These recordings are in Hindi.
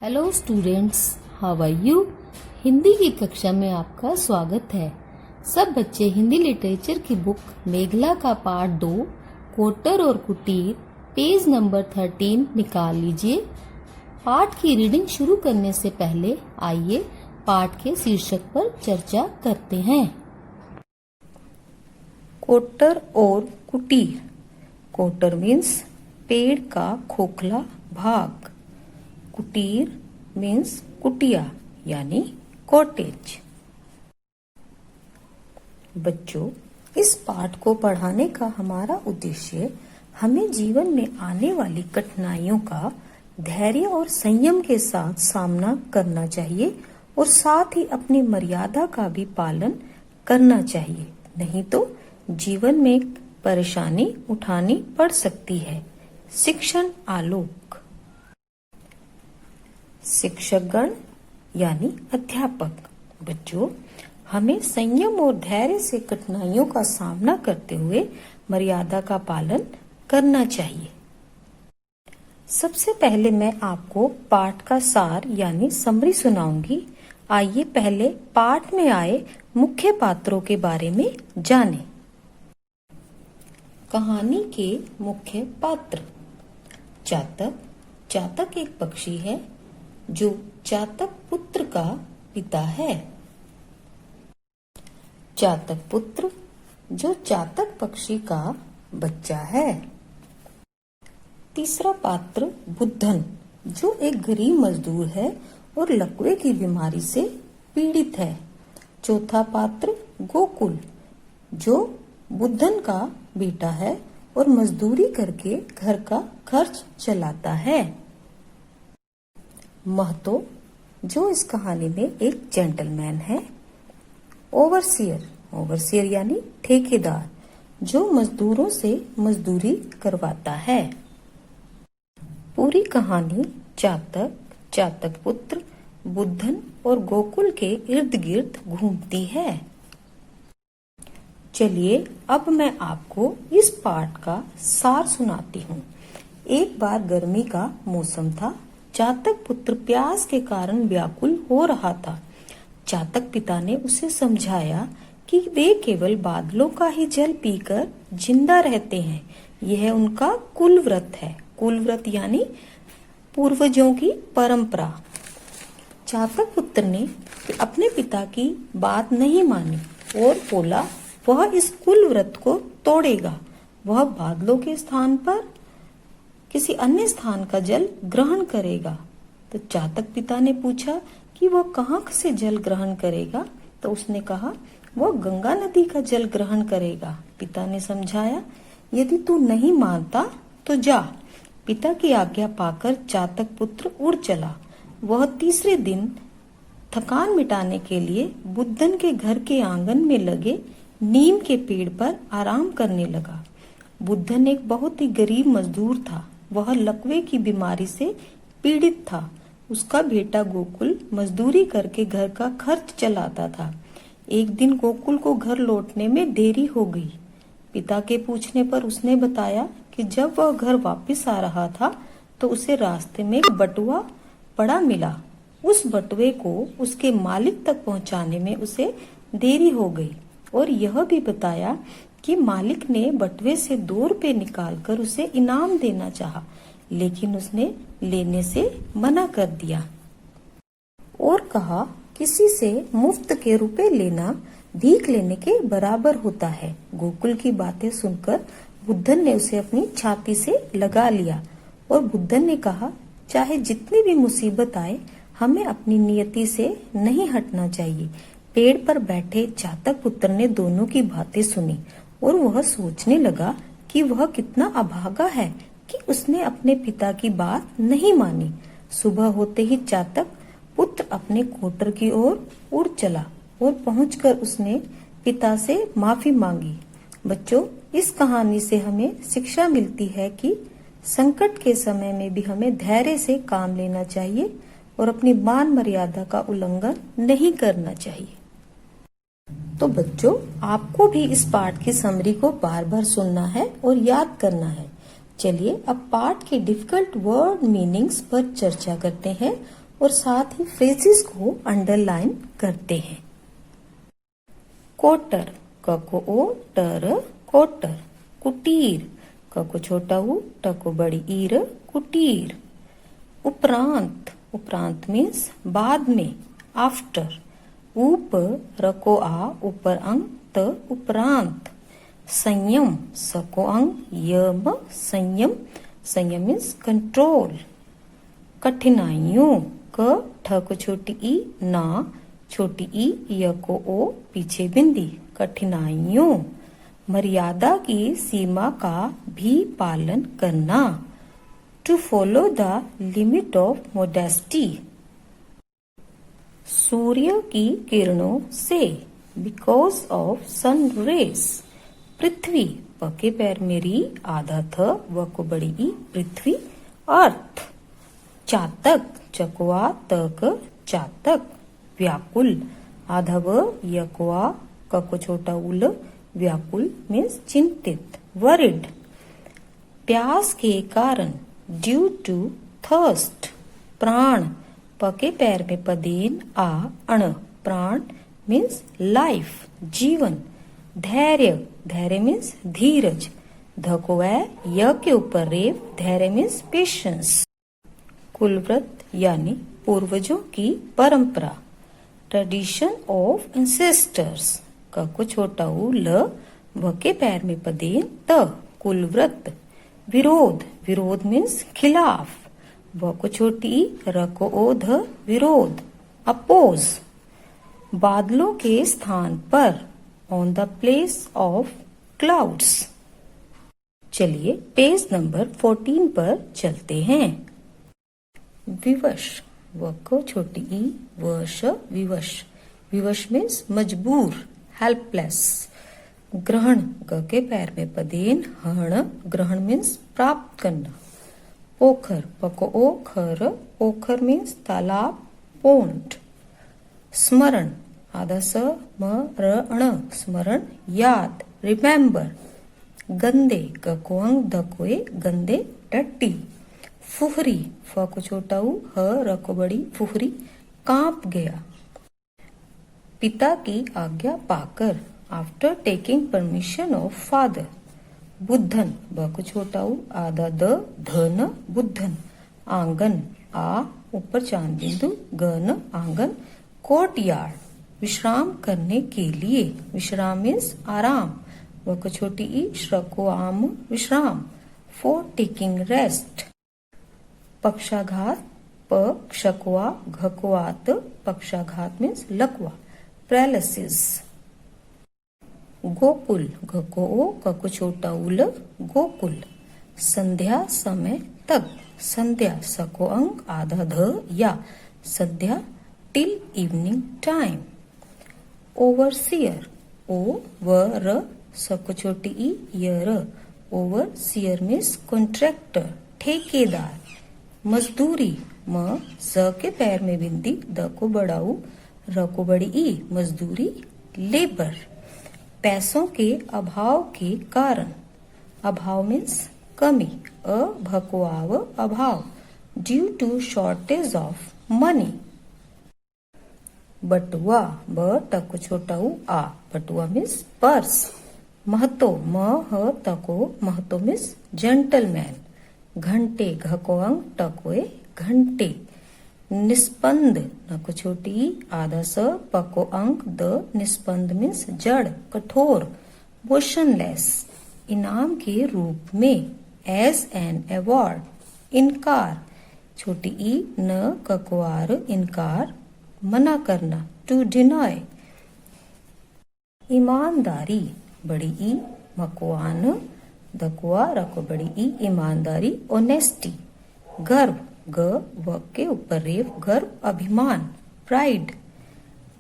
Hello students, how are you. Hindi की कक्षा में आपका स्वागत है। सब बच्चे हिंदी लिटरेचर की बुक मेघला का पार्ट 2 कोटर और कुटीर पेज नंबर 13 निकाल लीजिए। पाठ की रीडिंग शुरू करने से पहले आइए पाठ के शीर्षक पर चर्चा करते हैं। कोटर और कुटीर। कोटर मीन्स पेड़ का खोखला भाग। कुटीर मीन्स कुटिया यानी कॉटेज। बच्चों, इस पाठ को पढ़ाने का हमारा उद्देश्य हमें जीवन में आने वाली कठिनाइयों का धैर्य और संयम के साथ सामना करना चाहिए और साथ ही अपनी मर्यादा का भी पालन करना चाहिए, नहीं तो जीवन में परेशानी उठानी पड़ सकती है। शिक्षण आलोक। शिक्षकगण यानी अध्यापक। बच्चों, हमें संयम और धैर्य से कठिनाइयों का सामना करते हुए मर्यादा का पालन करना चाहिए। सबसे पहले मैं आपको पाठ का सार यानी समरी सुनाऊंगी। आइए पहले पाठ में आए मुख्य पात्रों के बारे में जानें। कहानी के मुख्य पात्र। चातक। चातक एक पक्षी है जो चातक पुत्र का पिता है। चातक पुत्र जो चातक पक्षी का बच्चा है। तीसरा पात्र बुद्धन जो एक गरीब मजदूर है और लकवे की बीमारी से पीड़ित है। चौथा पात्र गोकुल जो बुद्धन का बेटा है और मजदूरी करके घर का खर्च चलाता है। महतो जो इस कहानी में एक जेंटलमैन है। ओवरसियर। ओवरसियर यानी ठेकेदार जो मजदूरों से मजदूरी करवाता है। पूरी कहानी चातक, चातक पुत्र, बुद्धन और गोकुल के इर्द गिर्द घूमती है। चलिए अब मैं आपको इस पाठ का सार सुनाती हूँ। एक बार गर्मी का मौसम था। चातक पुत्र प्यास के कारण व्याकुल हो रहा था। चातक पिता ने उसे समझाया कि वे केवल बादलों का ही जल पीकर जिंदा रहते हैं। यह उनका कुल व्रत है। कुल व्रत यानी पूर्वजों की परंपरा। चातक पुत्र ने अपने पिता की बात नहीं मानी और बोला वह इस कुल व्रत को तोड़ेगा। वह बादलों के स्थान पर किसी अन्य स्थान का जल ग्रहण करेगा। तो चातक पिता ने पूछा कि वह कहाँ से जल ग्रहण करेगा। तो उसने कहा वह गंगा नदी का जल ग्रहण करेगा। पिता ने समझाया यदि तू नहीं मानता तो जा। पिता की आज्ञा पाकर चातक पुत्र उड़ चला। वह तीसरे दिन थकान मिटाने के लिए बुद्धन के घर के आंगन में लगे नीम के पेड़ पर आराम करने लगा। बुद्धन एक बहुत ही गरीब मजदूर था। वह लकवे की बीमारी से पीड़ित था। उसका बेटा गोकुल मजदूरी करके घर का खर्च चलाता था। एक दिन गोकुल को घर लौटने में देरी हो गई। पिता के पूछने पर उसने बताया कि जब वह घर वापस आ रहा था तो उसे रास्ते में बटुआ पड़ा मिला। उस बटुए को उसके मालिक तक पहुंचाने में उसे देरी हो गई और यह भी बताया कि मालिक ने बटुए से 2 रुपए निकालकर उसे इनाम देना चाहा, लेकिन उसने लेने से मना कर दिया और कहा किसी से मुफ्त के रुपए लेना भीख लेने के बराबर होता है। गोकुल की बातें सुनकर बुद्धन ने उसे अपनी छाती से लगा लिया और बुद्धन ने कहा चाहे जितनी भी मुसीबत आए हमें अपनी नियति से नहीं हटना चाहिए। पेड़ पर बैठे चातक पुत्र ने दोनों की बातें सुनी और वह सोचने लगा कि वह कितना अभागा है कि उसने अपने पिता की बात नहीं मानी। सुबह होते ही चातक पुत्र अपने कोटर की ओर उड़ चला और पहुंचकर उसने पिता से माफी मांगी। बच्चों, इस कहानी से हमें शिक्षा मिलती है कि संकट के समय में भी हमें धैर्य से काम लेना चाहिए और अपनी मान मर्यादा का उल्लंघन नहीं करना चाहिए। तो बच्चों, आपको भी इस पाठ की समरी को बार बार सुनना है और याद करना है। चलिए अब पाठ के डिफिकल्ट वर्ड मीनिंग्स पर चर्चा करते हैं और साथ ही फ्रेजेस को अंडरलाइन करते हैं। कोटर, क को ओ टर, कोटर। कुटीर, क को छोटा ऊ ट को बड़ी ईर, कुटीर। उपरांत, उपरांत मीन्स बाद में, आफ्टर। ऊप, रको आ ऊपर अंग त, उपरांत। संयम, सको अंग यम, संयम। संयम मीन्स कंट्रोल। कठिनाइयों, क ठ को छोटी ई ना, छोटी ई य को ओ पीछे बिंदी, कठिनाइयों। मर्यादा की सीमा का भी पालन करना, to follow the limit of modesty. सूर्य की किरणों से, बिकॉज ऑफ सन रेस। पृथ्वी, प के पैर मेरी आधा थ व को बड़ी ई, पृथ्वी, अर्थ। चातक, चकवा तक, चातक। व्याकुल, आधा व यकवा क को छोटा उल, व्याकुल मीन्स चिंतित, वरिड। प्यास के कारण, ड्यू टू थर्स्ट। प्राण, प के पैर में पदेन आ अण, प्राण मीन्स लाइफ, जीवन। धैर्य, धैर्य मीन्स धीरज, ध को वै य के ऊपर रेव, धैर्य मीन्स पेशेंस। कुलव्रत यानी पूर्वजों की परंपरा, ट्रेडिशन ऑफ एंसेस्टर्स। क को छोटा ऊ ल, व के पैर में पदेन त, कुलव्रत। विरोध, विरोध मीन्स खिलाफ, व को छोटी र को ओ ध, विरोध, अपोज। बादलों के स्थान पर, on the place of clouds. चलिए पेज नंबर 14 पर चलते हैं। विवश, व को छोटी ई वश, विवश। विवश मीन्स मजबूर, हेल्पलेस। ग्रहण, ग के पैर में पदेन हण, ग्रहण मीन्स प्राप्त करना। पोखर, प को ओ खर, पोखर मीन्स तालाब, पोंड। स्मरण, आधा स म र अण, स्मरण, याद, रिमेम्बर। गंदे, ग को अंग ध को ए, गंदे, डट्टी। फुहरी, फ को छोटा ऊ ह र को बड़ी, फुहरी, कांप गया। पिता की आज्ञा पाकर, after taking permission of father. Buddhan, ब को छोटा ऊ आधा द, धन, बुद्धन। आंगन, आ ऊपर चांद बिंदु, गन, आंगन। कोर्ट यार्ड, विश्राम करने के लिए, विश्राम मीन्स आराम, व को छोटी ई श्र को आम, विश्राम, फॉर टेकिंग रेस्ट। पक्षाघात, प क्षकवा घकवात, पक्षाघात मीन्स लकवा, पैरालिसिस। गोकुल, घ को ओ क को छोटा उल, गोकुल। संध्या समय तक, संध्या स को अंग आधा ध या, संध्या, टिल इवनिंग टाइम। ओवरसियर, ओ व र स को छोटी ई य र, ओवरसियर मीन्स कॉन्ट्रैक्टर, ठेकेदार। मजदूरी, म ज के पैर में बिंदी, द को बड़ा ऊ र को बड़ी ई, मजदूरी, लेबर। पैसों के अभाव के कारण, अभाव मीन्स कमी, अभकवाव, अभाव, due to shortage of money. बटुआ, ब ट को छोटा ऊ आ, बटुआ मीन्स पर्स। महतो, म ह त को, महतो मीन्स जेंटलमैन। घंटे, घ को अंग ट को ए, घंटे। निस्पंद, न को छोटी आधा स प को अंक द, निस्पंद मीन्स जड़, कठोर, मोशनलेस। इनाम के रूप में, एज एन अवार्ड। इनकार, छोटी ई न ककवार, इनकार, मना करना, टू डिनाय। ईमानदारी, बड़ी ई मकवान, दकुआ रको बड़ी ई, ईमानदारी, ऑनेस्टी। गर्व, ग व के ऊपर रेव, गर्व, अभिमान, प्राइड।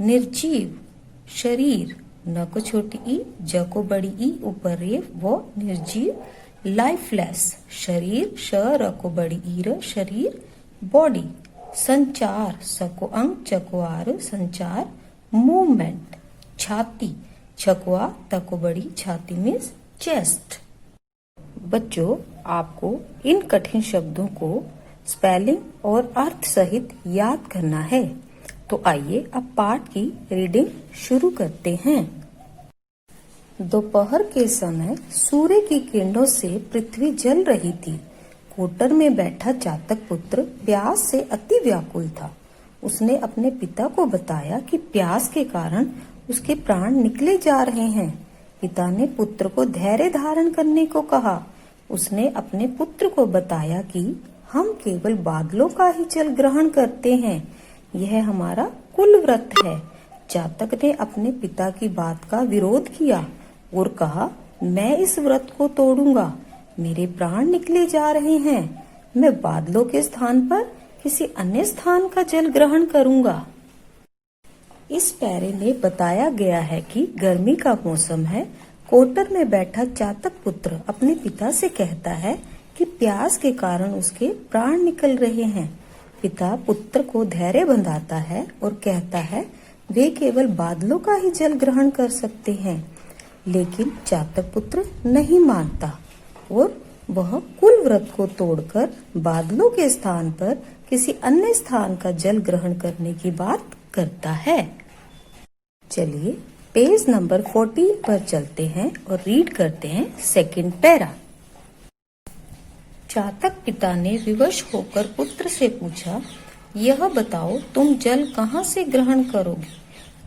निर्जीव, शरीर, न को छोटी ई, ज को बड़ी ई, ऊपर रेव, वो, निर्जीव, लाइफलेस, शरीर, श र को बड़ी ई र, शरीर, बॉडी। संचार, स को अंग चकवार, संचार, मूवमेंट। छाती, छकवा त को बड़ी, छाती मीन्स चेस्ट। बच्चों, आपको इन कठिन शब्दों को स्पेलिंग और अर्थ सहित याद करना है। तो आइए अब पाठ की रीडिंग शुरू करते हैं। दोपहर के समय सूर्य की किरणों से पृथ्वी जल रही थी। कोटर में बैठा चातक पुत्र प्यास से अति व्याकुल था। उसने अपने पिता को बताया कि प्यास के कारण उसके प्राण निकले जा रहे हैं। पिता ने पुत्र को धैर्य धारण करने को कहा। उसने अपने पुत्र को बताया कि हम केवल बादलों का ही जल ग्रहण करते हैं, यह हमारा कुल व्रत है। चातक ने अपने पिता की बात का विरोध किया और कहा, मैं इस व्रत को तोड़ूंगा। मेरे प्राण निकले जा रहे हैं। मैं बादलों के स्थान पर किसी अन्य स्थान का जल ग्रहण करूंगा। इस पैरे में बताया गया है कि गर्मी का मौसम है। कोटर में बैठा चातक पुत्र अपने पिता से कहता है कि प्यास के कारण उसके प्राण निकल रहे हैं। पिता पुत्र को धैर्य बंधाता है और कहता है वे केवल बादलों का ही जल ग्रहण कर सकते हैं। लेकिन चातक पुत्र नहीं मानता और वह कुल व्रत को तोड़कर बादलों के स्थान पर किसी अन्य स्थान का जल ग्रहण करने की बात करता है। चलिए पेज नंबर 14 पर चलते हैं और रीड करते हैं सेकंड पैरा। चातक पिता ने विवश होकर पुत्र से पूछा, यह बताओ तुम जल कहाँ से ग्रहण करोगे?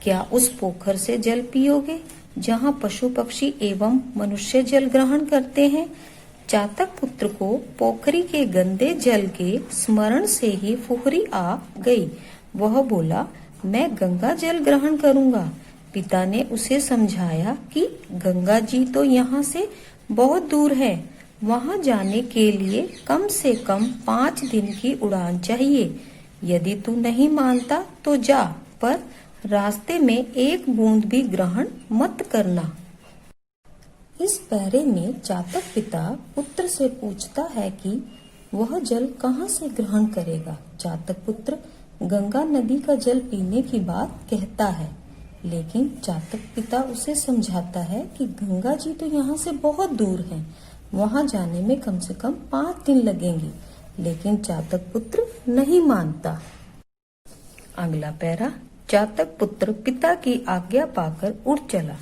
क्या उस पोखर से जल पियोगे जहाँ पशु पक्षी एवं मनुष्य जल ग्रहण करते हैं? चातक पुत्र को पोखरी के गंदे जल के स्मरण से ही फुहरी आ गई। वह बोला, मैं गंगा जल ग्रहण करूंगा। पिता ने उसे समझाया कि गंगा जी तो यहाँ से बहुत दूर है। वहाँ जाने के लिए कम से कम 5 दिन की उड़ान चाहिए। यदि तू नहीं मानता तो जा, पर रास्ते में एक बूंद भी ग्रहण मत करना। इस पैरे में चातक पिता पुत्र से पूछता है कि वह जल कहाँ से ग्रहण करेगा। चातक पुत्र गंगा नदी का जल पीने की बात कहता है, लेकिन चातक पिता उसे समझाता है कि गंगा जी तो यहाँ से बहुत दूर है। वहाँ जाने में कम से कम 5 दिन लगेंगे। लेकिन चातक पुत्र नहीं मानता। अगला पैरा। चातक पुत्र पिता की आज्ञा पाकर उड़ चला।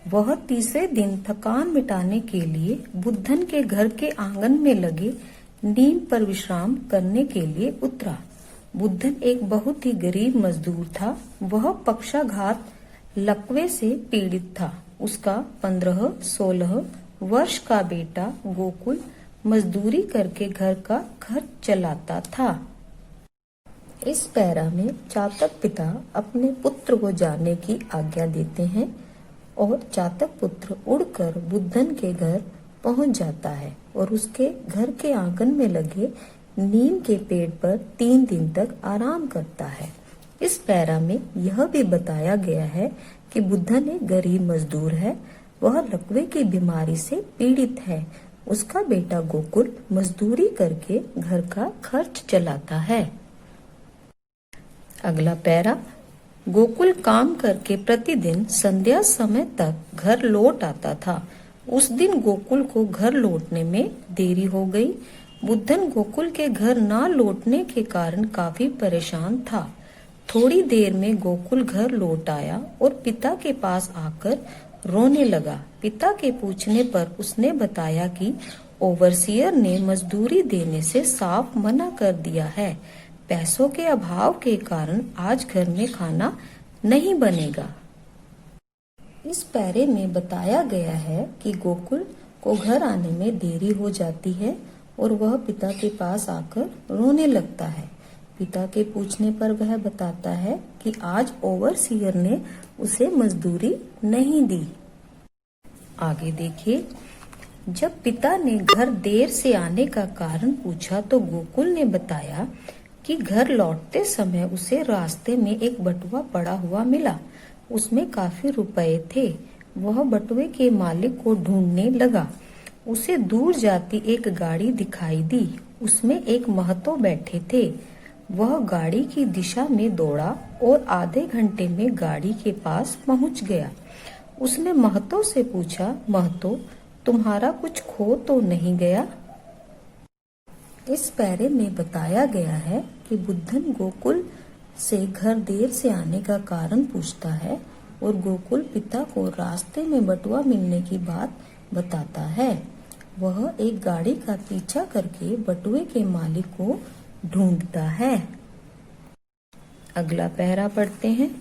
वह तीसरे दिन थकान मिटाने के लिए बुद्धन के घर के आंगन में लगे नीम पर विश्राम करने के लिए उतरा। बुद्धन एक बहुत ही गरीब मजदूर था। वह पक्षाघात लकवे से पीड़ित था। उसका 15-16 वर्ष का बेटा गोकुल मजदूरी करके घर का खर्च चलाता था। इस पैरा में चातक पिता अपने पुत्र को जाने की आज्ञा देते हैं और चातक पुत्र उड़कर बुद्धन के घर पहुंच जाता है और उसके घर के आंगन में लगे नीम के पेड़ पर 3 दिन तक आराम करता है। इस पैरा में यह भी बताया गया है कि बुद्धन एक गरीब मजदूर है। वह लकवे की बीमारी से पीड़ित है। उसका बेटा गोकुल मजदूरी करके घर का खर्च चलाता है। अगला पैरा। गोकुल काम करके प्रतिदिन संध्या समय तक घर लौट आता था। उस दिन गोकुल को घर लौटने में देरी हो गई। बुद्धन गोकुल के घर न लौटने के कारण काफी परेशान था। थोड़ी देर में गोकुल घर लौट आया और पिता के पास आकर रोने लगा। पिता के पूछने पर उसने बताया कि ओवरसियर ने मजदूरी देने से साफ मना कर दिया है। पैसों के अभाव के कारण आज घर में खाना नहीं बनेगा। इस पैरे में बताया गया है कि गोकुल को घर आने में देरी हो जाती है और वह पिता के पास आकर रोने लगता है। पिता के पूछने पर वह बताता है कि आज ओवरसियर ने उसे मजदूरी नहीं दी। आगे देखिए। जब पिता ने घर देर से आने का कारण पूछा तो गोकुल ने बताया कि घर लौटते समय उसे रास्ते में एक बटुआ पड़ा हुआ मिला। उसमें काफी रुपए थे। वह बटुए के मालिक को ढूंढने लगा। उसे दूर जाती एक गाड़ी दिखाई दी। उसमें एक महतो बैठे थे। वह गाड़ी की दिशा में दौड़ा और आधे घंटे में गाड़ी के पास पहुंच गया। उसने महतो से पूछा, महतो तुम्हारा कुछ खो तो नहीं गया? इस पैरे में बताया गया है कि बुद्धन गोकुल से घर देर से आने का कारण पूछता है और गोकुल पिता को रास्ते में बटुआ मिलने की बात बताता है। वह एक गाड़ी का पीछा करके बटुए के मालिक को ढूंढता है। अगला पैरा पढ़ते हैं।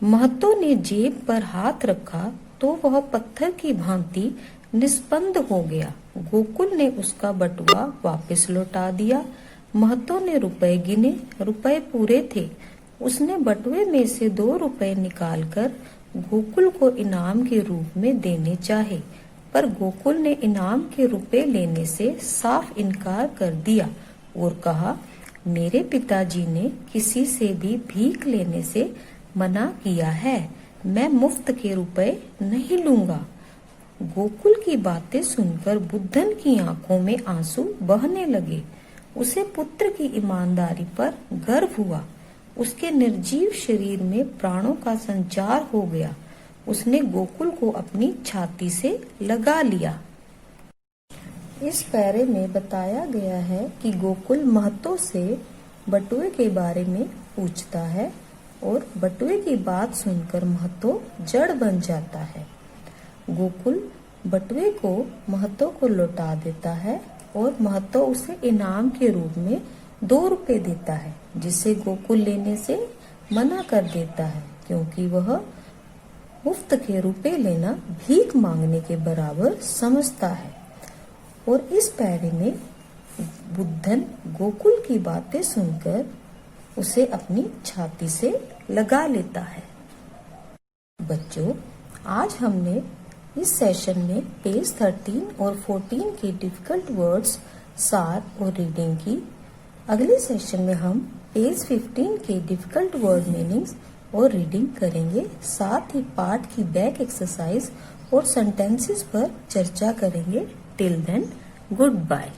महतो ने जेब पर हाथ रखा तो वह पत्थर की भांति निस्पंद हो गया। गोकुल ने उसका बटुआ वापस लौटा दिया। महतो ने रुपए गिने, रुपए पूरे थे। उसने बटुए में से 2 रुपए निकालकर गोकुल को इनाम के रूप में देने चाहे, पर गोकुल ने इनाम के रुपए लेने से साफ इनकार कर दिया और कहा, मेरे पिताजी ने किसी से भी भीख लेने से मना किया है, मैं मुफ्त के रुपए नहीं लूंगा। गोकुल की बातें सुनकर बुद्धन की आंखों में आंसू बहने लगे। उसे पुत्र की ईमानदारी पर गर्व हुआ। उसके निर्जीव शरीर में प्राणों का संचार हो गया। उसने गोकुल को अपनी छाती से लगा लिया। इस पैरे में बताया गया है कि गोकुल महतो से बटुए के बारे में पूछता है और बटुए की बात सुनकर महतो जड़ बन जाता है। गोकुल बटुए को महतो को लौटा देता है और महतो उसे इनाम के रूप में 2 रुपए देता है, जिसे गोकुल लेने से मना कर देता है, क्योंकि वह मुफ्त के रुपए लेना भीख मांगने के बराबर समझता है। और इस पैरे में बुद्धन गोकुल की बातें सुनकर उसे अपनी छाती से लगा लेता है। बच्चों, आज हमने इस सेशन में पेज 13 और 14 के डिफिकल्ट वर्ड्स, सार और रीडिंग की। अगले सेशन में हम पेज 15 के डिफिकल्ट वर्ड मीनिंग्स और रीडिंग करेंगे। साथ ही पाठ की बैक एक्सरसाइज और सेंटेंसेस पर चर्चा करेंगे। Till then, good bye.